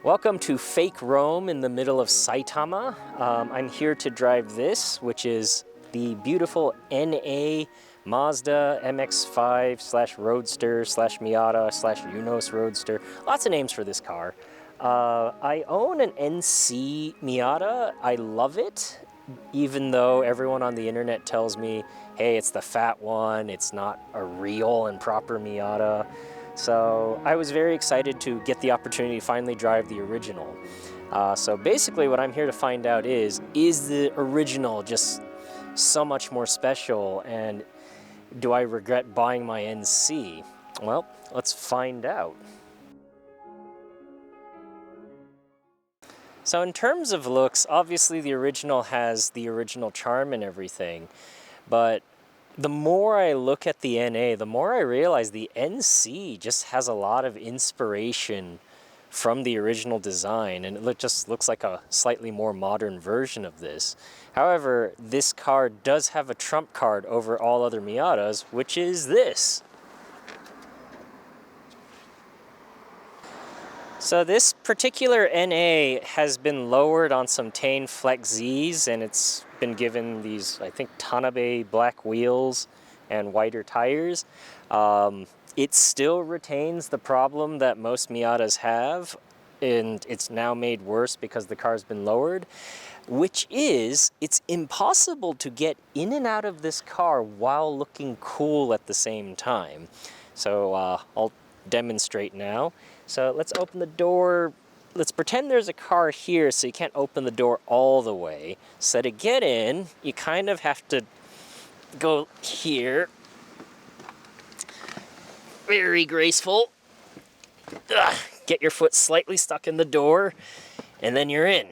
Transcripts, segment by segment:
Welcome to fake Rome in the middle of Saitama. I'm here to drive this, which is the beautiful NA Mazda MX-5 slash Roadster slash Miata slash Eunos Roadster. Lots of names for this car. I own an NC Miata. I love it, even though everyone on the internet tells me, hey, it's the fat one, it's not a real and proper Miata. So I was very excited to get the opportunity to finally drive the original. So basically what I'm here to find out is the original just so much more special, and do I regret buying my NC? Well, let's find out. So in terms of looks, obviously the original has the original charm and everything, but the more I look at the NA, the more I realize the NC just has a lot of inspiration from the original design, and it just looks like a slightly more modern version of this. However, this car does have a trump card over all other Miatas, which is this. So this particular NA has been lowered on some Tane Flex Zs, and it's been given these, I think, Tanabe black wheels and wider tires. It still retains the problem that most Miatas have, and it's now made worse because the car's been lowered, which is it's impossible to get in and out of this car while looking cool at the same time. So I'll demonstrate now. So let's open the door. Let's pretend there's a car here, so you can't open the door all the way. So to get in, you kind of have to go here. Very graceful. Get your foot slightly stuck in the door, and then you're in.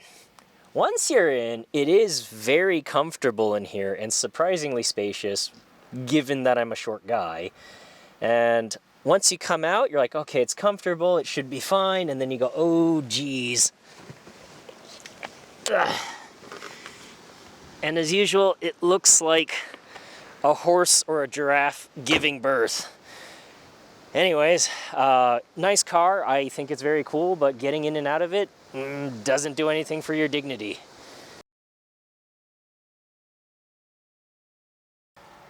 Once you're in, it is very comfortable in here and surprisingly spacious, given that I'm a short guy. And once you come out, you're like, okay, it's comfortable, it should be fine, and then you go, oh, geez. And as usual, it looks like a horse or a giraffe giving birth. Anyways, nice car. I think it's very cool, but getting in and out of it doesn't do anything for your dignity.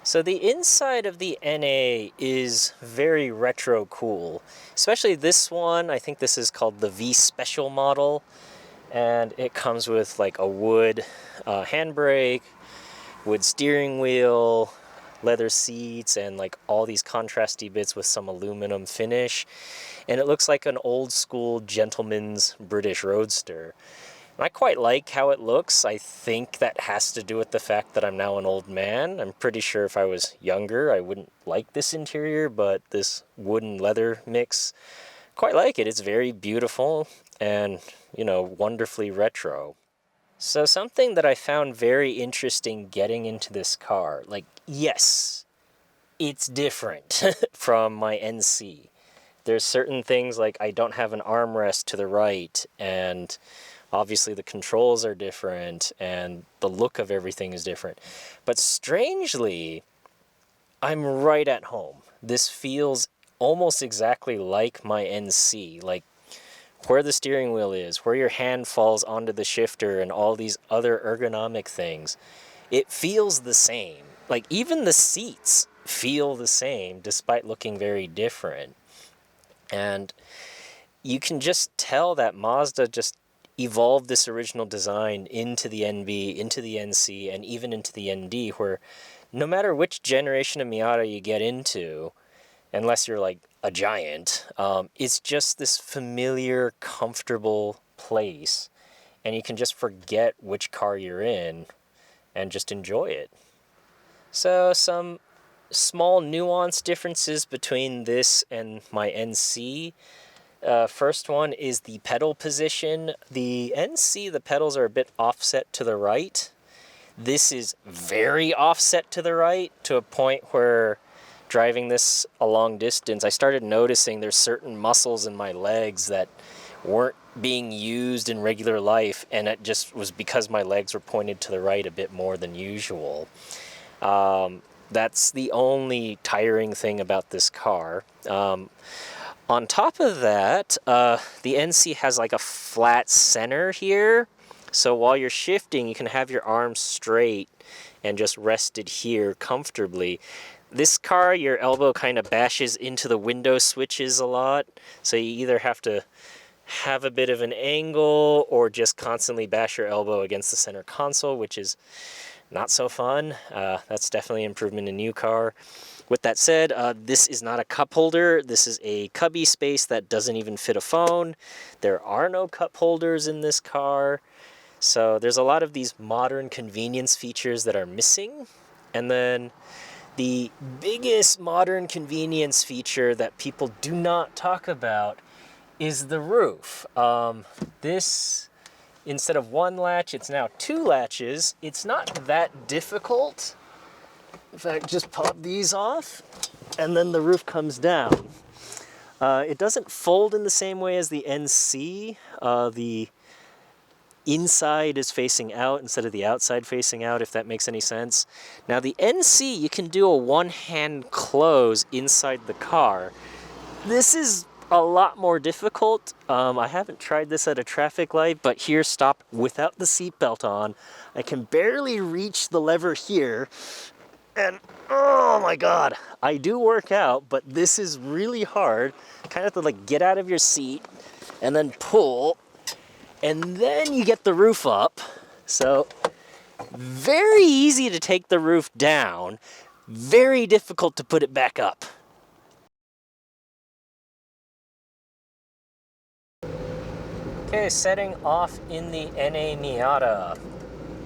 So the inside of the NA is very retro cool, especially this one. I think this is called the V Special model, and it comes with like a wood handbrake, wood steering wheel, leather seats, and like all these contrasty bits with some aluminum finish. And it looks like an old school gentleman's British Roadster. I quite like how it looks. I think that has to do with the fact that I'm now an old man. I'm pretty sure if I was younger, I wouldn't like this interior, but this wood and leather mix, quite like it. It's very beautiful and, you know, wonderfully retro. So something that I found very interesting getting into this car, like, yes, it's different from my NC. There's certain things like I don't have an armrest to the right, and obviously the controls are different and the look of everything is different. But strangely, I'm right at home. This feels almost exactly like my NC, like where the steering wheel is, where your hand falls onto the shifter, and all these other ergonomic things. It feels the same. Like even the seats feel the same despite looking very different. And you can just tell that Mazda just evolved this original design into the NB, into the NC, and even into the ND, where no matter which generation of Miata you get into, unless you're like a giant, it's just this familiar, comfortable place, and you can just forget which car you're in and just enjoy it. So some small nuance differences between this and my NC. First one is the pedal position. The NC, the pedals are a bit offset to the right. This is very offset to the right, to a point where driving this a long distance, I started noticing there's certain muscles in my legs that weren't being used in regular life, and it just was because my legs were pointed to the right a bit more than usual. That's the only tiring thing about this car. On top of that, the NC has like a flat center here. So while you're shifting, you can have your arms straight and just rested here comfortably. This car, your elbow kind of bashes into the window switches a lot. So you either have to have a bit of an angle or just constantly bash your elbow against the center console, which is not so fun. That's definitely an improvement in new car. With that said, this is not a cup holder. This is a cubby space that doesn't even fit a phone. There are no cup holders in this car. So there's a lot of these modern convenience features that are missing. And then the biggest modern convenience feature that people do not talk about is the roof. This, instead of one latch, it's now two latches. It's not that difficult. In fact, just pop these off, and then the roof comes down. It doesn't fold in the same way as the NC. The inside is facing out instead of the outside facing out, if that makes any sense. Now the NC, you can do a one-hand close inside the car. This is a lot more difficult. I haven't tried this at a traffic light, but here, stop without the seatbelt on. I can barely reach the lever here. And oh my God, I do work out, but this is really hard. Kind of have to like get out of your seat and then pull, and then you get the roof up. So very easy to take the roof down, very difficult to put it back up. Okay, setting off in the NA Miata.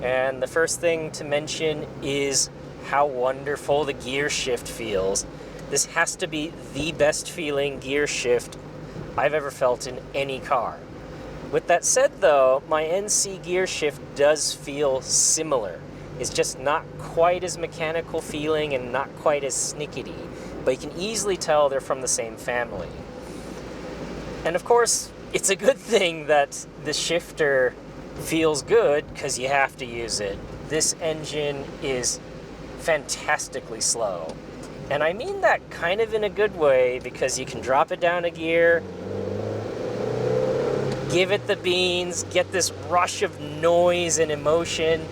And the first thing to mention is how wonderful the gear shift feels. This has to be the best feeling gear shift I've ever felt in any car. With that said though, my NC gear shift does feel similar. It's just not quite as mechanical feeling and not quite as snickety, but you can easily tell they're from the same family. And of course, it's a good thing that the shifter feels good because you have to use it. This engine is fantastically slow. And I mean that kind of in a good way, because you can drop it down a gear, give it the beans, get this rush of noise and emotion,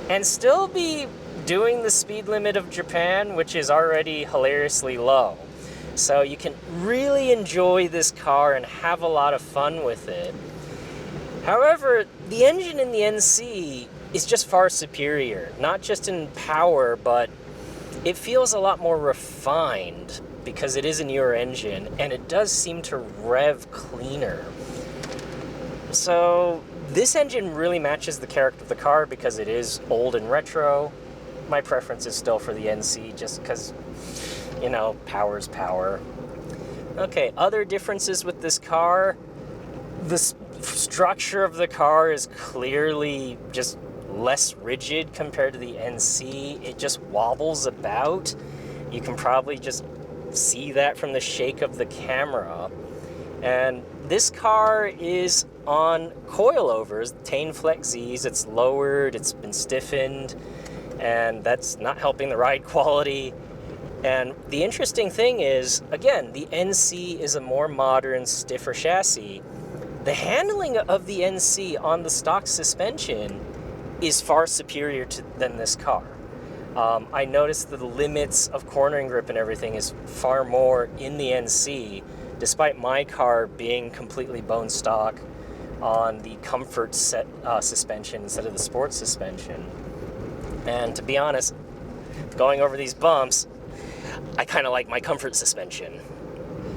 and still be doing the speed limit of Japan, which is already hilariously low. So you can really enjoy this car and have a lot of fun with it. However, the engine in the NC is just far superior, not just in power, but it feels a lot more refined because it is a newer engine, and it does seem to rev cleaner. So this engine really matches the character of the car because it is old and retro. My preference is still for the NC just because, you know, power's power. Okay, other differences with this car. The structure of the car is clearly just less rigid compared to the NC. It just wobbles about. You can probably just see that from the shake of the camera. And this car is on coilovers, Tane Flex Z's. It's lowered, it's been stiffened, and that's not helping the ride quality. And the interesting thing is, again, the NC is a more modern, stiffer chassis. The handling of the NC on the stock suspension is far superior than this car. I noticed that the limits of cornering grip and everything is far more in the NC, despite my car being completely bone stock on the comfort set suspension instead of the sports suspension. And to be honest, going over these bumps, I kind of like my comfort suspension.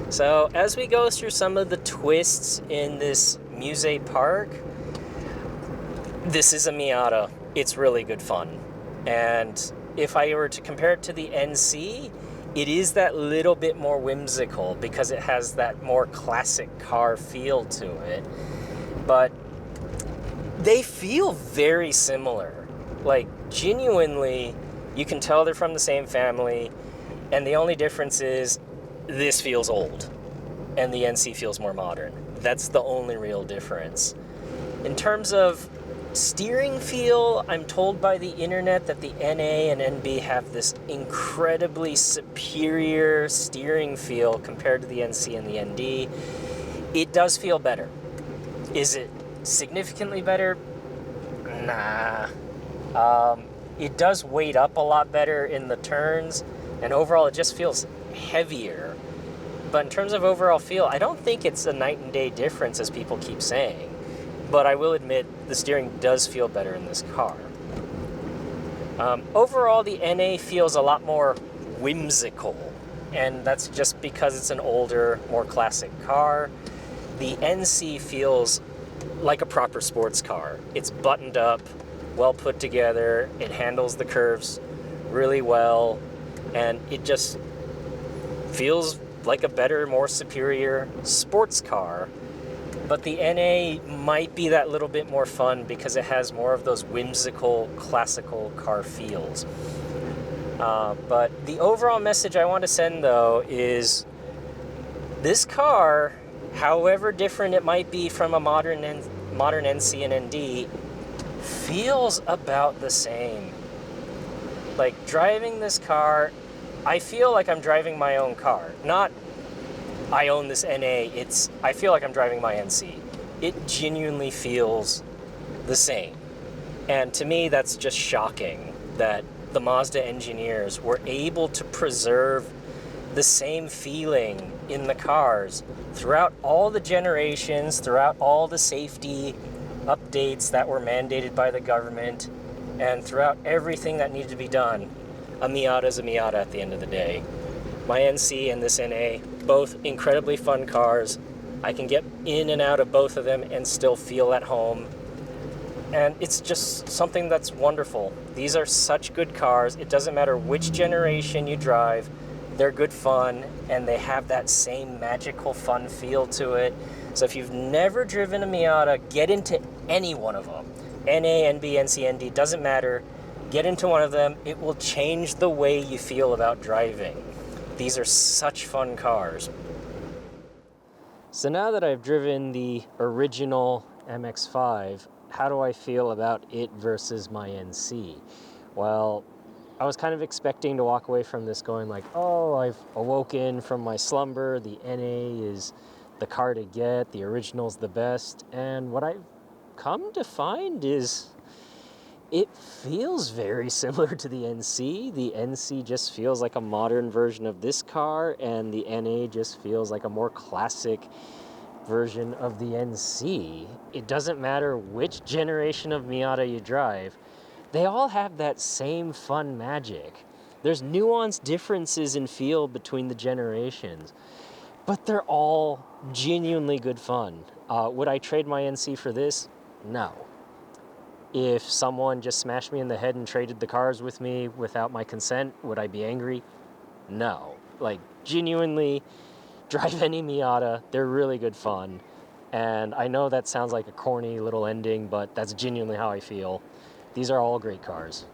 So as we go through some of the twists in this Musée Park, this is a Miata. It's really good fun. And if I were to compare it to the NC, it is that little bit more whimsical because it has that more classic car feel to it. But they feel very similar. Like, genuinely, you can tell they're from the same family, and the only difference is this feels old and the NC feels more modern. That's the only real difference. In terms of Steering feel, I'm told by the internet that the NA and NB have this incredibly superior steering feel compared to the NC and the ND. It does feel better. Is it significantly better? Nah. It does weight up a lot better in the turns, and overall it just feels heavier. But in terms of overall feel, I don't think it's a night and day difference as people keep saying. But I will admit, the steering does feel better in this car. Overall, the NA feels a lot more whimsical, and that's just because it's an older, more classic car. The NC feels like a proper sports car. It's buttoned up, well put together, it handles the curves really well, and it just feels like a better, more superior sports car. But the NA might be that little bit more fun because it has more of those whimsical, classical car feels. But the overall message I want to send, though, is this car, however different it might be from a modern NC and ND, feels about the same. Like, driving this car, I feel like I'm driving my own car. Not I own this NA, I feel like I'm driving my NC. It genuinely feels the same. And to me, that's just shocking that the Mazda engineers were able to preserve the same feeling in the cars throughout all the generations, throughout all the safety updates that were mandated by the government, and throughout everything that needed to be done. A Miata is a Miata at the end of the day. My NC and this NA, both incredibly fun cars. I can get in and out of both of them and still feel at home. And it's just something that's wonderful. These are such good cars. It doesn't matter which generation you drive. They're good fun, and they have that same magical fun feel to it. So if you've never driven a Miata, get into any one of them. NA, NB, NC, ND, doesn't matter. Get into one of them. It will change the way you feel about driving. These are such fun cars. So now that I've driven the original MX-5, how do I feel about it versus my NC? Well, I was kind of expecting to walk away from this going like, oh, I've awoken from my slumber, the NA is the car to get, the original's the best, and what I've come to find is it feels very similar to the NC. The NC just feels like a modern version of this car, and the NA just feels like a more classic version of the NC. It doesn't matter which generation of Miata you drive, they all have that same fun magic. There's nuanced differences in feel between the generations, but they're all genuinely good fun. Would I trade my NC for this? No. If someone just smashed me in the head and traded the cars with me without my consent, would I be angry? No. Like, genuinely, drive any Miata. They're really good fun. And I know that sounds like a corny little ending, but that's genuinely how I feel. These are all great cars.